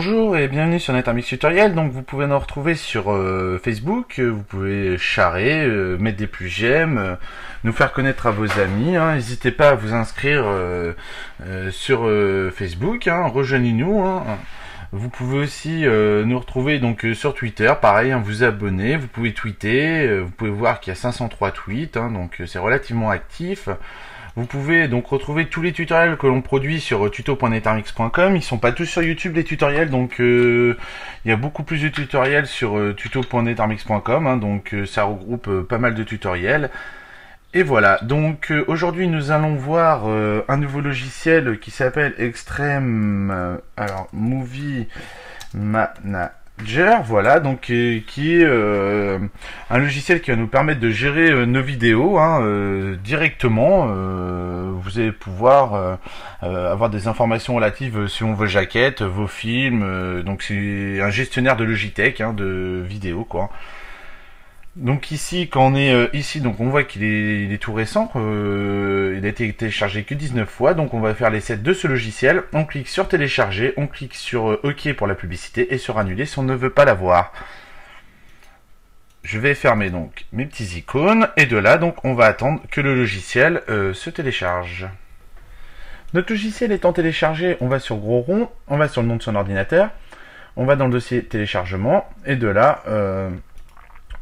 Bonjour et bienvenue sur NetArmix Tutoriel. Donc vous pouvez nous retrouver sur Facebook, vous pouvez charrer, mettre des plus j'aime, nous faire connaître à vos amis. N'hésitez pas à vous inscrire sur Facebook, rejoignez-nous. Vous pouvez aussi nous retrouver donc sur Twitter, pareil, vous abonner, vous pouvez tweeter, vous pouvez voir qu'il y a 503 tweets, donc c'est relativement actif. Vous pouvez donc retrouver tous les tutoriels que l'on produit sur tuto.netarmix.com. Ils sont pas tous sur YouTube les tutoriels, donc il y a beaucoup plus de tutoriels sur tuto.netarmix.com, donc ça regroupe pas mal de tutoriels. Et voilà, donc aujourd'hui nous allons voir un nouveau logiciel qui s'appelle Extreme Movie Manager. Voilà, donc qui est un logiciel qui va nous permettre de gérer nos vidéos directement. Vous allez pouvoir avoir des informations relatives sur vos jaquettes, vos films. Donc c'est un gestionnaire de Logitech, de vidéos quoi. Donc ici, quand on est ici, donc on voit qu'il est tout récent, il a été téléchargé que 19 fois, donc on va faire l'essai de ce logiciel, on clique sur télécharger, on clique sur OK pour la publicité et sur annuler si on ne veut pas l'avoir. Je vais fermer donc mes petits icônes, et de là, donc on va attendre que le logiciel se télécharge. Notre logiciel étant téléchargé, on va sur gros rond, on va sur le nom de son ordinateur, on va dans le dossier téléchargement, et de là...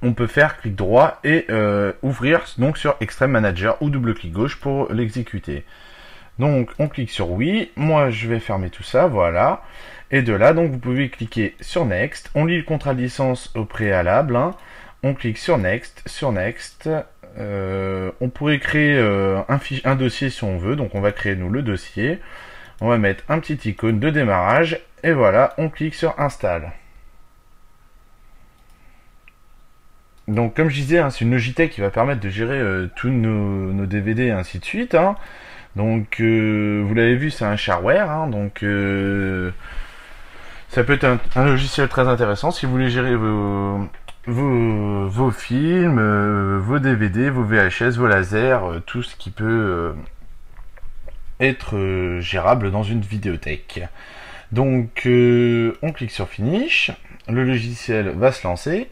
on peut faire clic droit et ouvrir donc sur Extreme Manager ou double clic gauche pour l'exécuter. Donc on clique sur oui, moi je vais fermer tout ça, voilà. Et de là donc vous pouvez cliquer sur Next, on lit le contrat de licence au préalable, on clique sur Next, on pourrait créer un dossier si on veut, donc on va créer nous le dossier, on va mettre un petit icône de démarrage et voilà, on clique sur Install. Donc comme je disais, c'est une Logitech qui va permettre de gérer tous nos DVD et ainsi de suite. Donc vous l'avez vu, c'est un shareware, donc ça peut être un logiciel très intéressant si vous voulez gérer vos films, vos DVD, vos VHS, vos lasers, tout ce qui peut être gérable dans une vidéothèque. Donc on clique sur Finish, le logiciel va se lancer.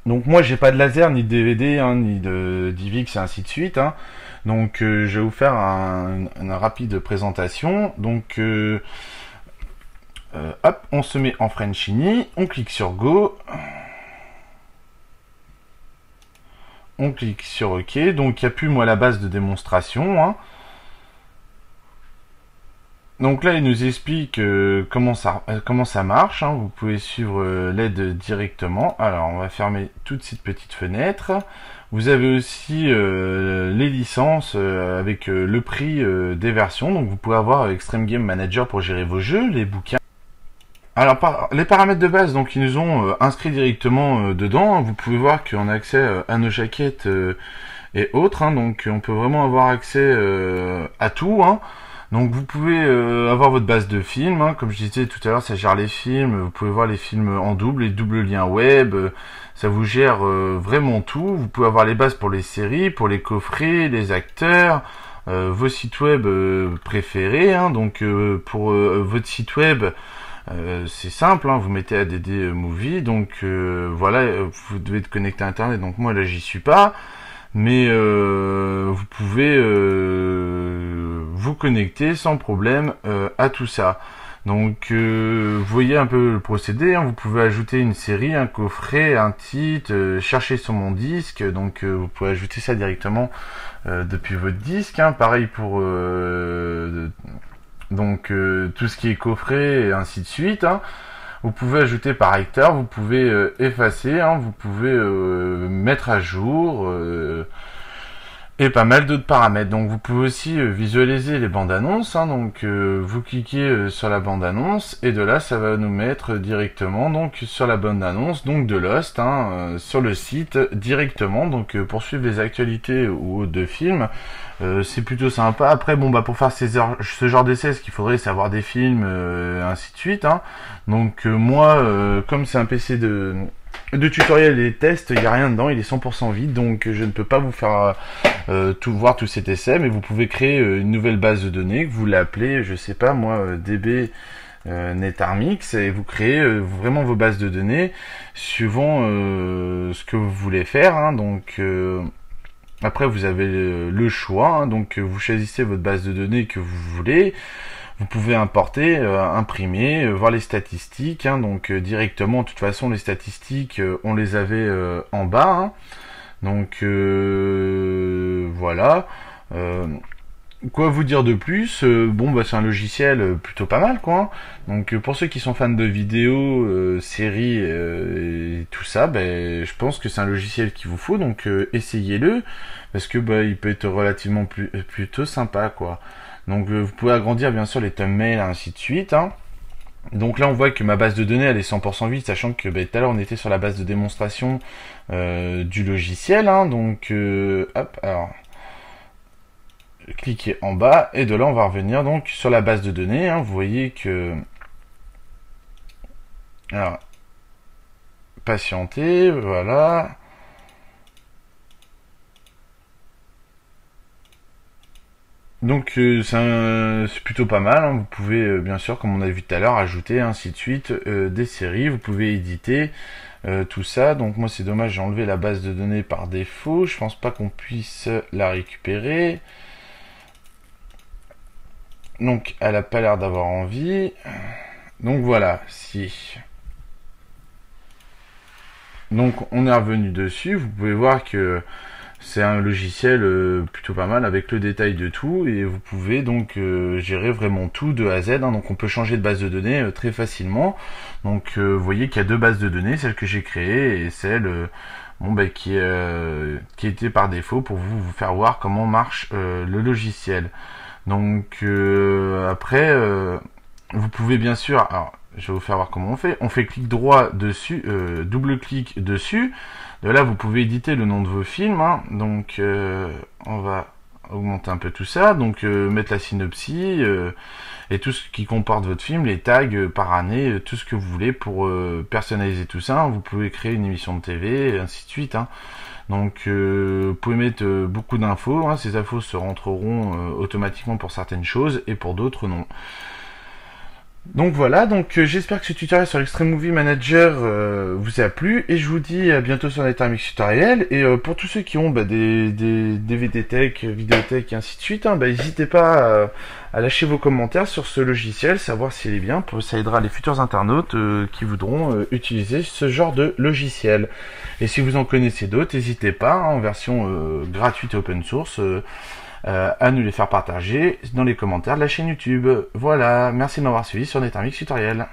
Donc moi j'ai pas de laser, ni de DVD, ni de DivX et ainsi de suite. Donc je vais vous faire une rapide présentation. Donc hop, on se met en Franchini, on clique sur Go. On clique sur OK. Donc il n'y a plus moi la base de démonstration. Donc là, il nous explique comment ça marche. Vous pouvez suivre l'aide directement. Alors, on va fermer toute cette petite fenêtre. Vous avez aussi les licences avec le prix des versions. Donc, vous pouvez avoir Extreme Game Manager pour gérer vos jeux, les bouquins. Alors, les paramètres de base, donc, ils nous ont inscrits directement dedans. Vous pouvez voir qu'on a accès à nos jaquettes et autres. Donc, on peut vraiment avoir accès à tout. Donc vous pouvez avoir votre base de films, comme je disais tout à l'heure, ça gère les films, vous pouvez voir les films en double, les doubles liens web, ça vous gère vraiment tout. Vous pouvez avoir les bases pour les séries, pour les coffrets, les acteurs, vos sites web préférés. Donc pour votre site web, c'est simple, vous mettez ADD Movie, donc voilà, vous devez être connecté à Internet, donc moi là j'y suis pas. Mais vous pouvez vous connecter sans problème à tout ça. Donc vous voyez un peu le procédé, vous pouvez ajouter une série, un coffret, un titre, chercher sur mon disque, donc vous pouvez ajouter ça directement depuis votre disque. Pareil pour donc tout ce qui est coffret et ainsi de suite. Vous pouvez ajouter par acteur, vous pouvez effacer, vous pouvez mettre à jour et pas mal d'autres paramètres. Donc vous pouvez aussi visualiser les bandes annonces. Donc vous cliquez sur la bande annonce et de là ça va nous mettre directement donc sur la bande annonce donc de Lost sur le site directement. Donc pour suivre les actualités ou autres de films. C'est plutôt sympa. Après, pour faire ce genre d'essai, ce qu'il faudrait, c'est avoir des films, ainsi de suite. Donc moi, comme c'est un PC de tutoriels et de tests, il n'y a rien dedans, il est 100% vide, donc je ne peux pas vous faire voir tous ces essais, mais vous pouvez créer une nouvelle base de données, que vous l'appelez, je sais pas moi, DB NetArmix, et vous créez vraiment vos bases de données suivant ce que vous voulez faire, hein. Donc après vous avez le choix, hein. Donc vous choisissez votre base de données que vous voulez. Vous pouvez importer, imprimer, voir les statistiques, hein. Donc directement, de toute façon, les statistiques, on les avait en bas, hein. Donc voilà. Quoi vous dire de plus? Bon, bah c'est un logiciel plutôt pas mal, quoi, hein. Donc pour ceux qui sont fans de vidéos, séries et tout ça, ben je pense que c'est un logiciel qu'il vous faut. Donc essayez-le, parce que bah il peut être relativement plutôt sympa, quoi. Donc vous pouvez agrandir bien sûr les thumbnails, ainsi de suite, hein. Donc là on voit que ma base de données elle est 100% vide, sachant que tout à l'heure on était sur la base de démonstration du logiciel, hein. Donc hop, alors cliquez en bas, et de là on va revenir donc sur la base de données, hein. Vous voyez que, alors patientez, voilà. Donc c'est plutôt pas mal, hein. Vous pouvez bien sûr, comme on a vu tout à l'heure, ajouter ainsi de suite des séries. Vous pouvez éditer tout ça. Donc moi c'est dommage, j'ai enlevé la base de données par défaut. Je pense pas qu'on puisse la récupérer. Donc elle a pas l'air d'avoir envie. Donc voilà, si. Donc on est revenu dessus. Vous pouvez voir que c'est un logiciel plutôt pas mal, avec le détail de tout, et vous pouvez donc gérer vraiment tout de A à Z, hein. Donc on peut changer de base de données très facilement. Donc vous voyez qu'il y a deux bases de données, celle que j'ai créée et celle bon, bah, qui était par défaut, pour vous faire voir comment marche le logiciel. Donc après vous pouvez bien sûr, alors je vais vous faire voir comment on fait clic droit dessus, double clic dessus. De là, vous pouvez éditer le nom de vos films, hein. Donc, on va augmenter un peu tout ça. Donc, mettre la synopsis et tout ce qui comporte votre film, les tags par année, tout ce que vous voulez pour personnaliser tout ça, hein. Vous pouvez créer une émission de TV, et ainsi de suite, hein. Donc, vous pouvez mettre beaucoup d'infos, hein. Ces infos se rentreront automatiquement pour certaines choses et pour d'autres non. Donc voilà, donc j'espère que ce tutoriel sur l'Extreme Movie Manager vous a plu, et je vous dis à bientôt sur NetArmix tutoriel. Et pour tous ceux qui ont des DVD Tech, Vidéothèque et ainsi de suite, hein, n'hésitez pas à lâcher vos commentaires sur ce logiciel, savoir s'il est bien, ça aidera les futurs internautes qui voudront utiliser ce genre de logiciel. Et si vous en connaissez d'autres, n'hésitez pas, hein, en version gratuite et open source, à nous les faire partager dans les commentaires de la chaîne YouTube. Voilà, merci de m'avoir suivi sur NetArmix tutoriel.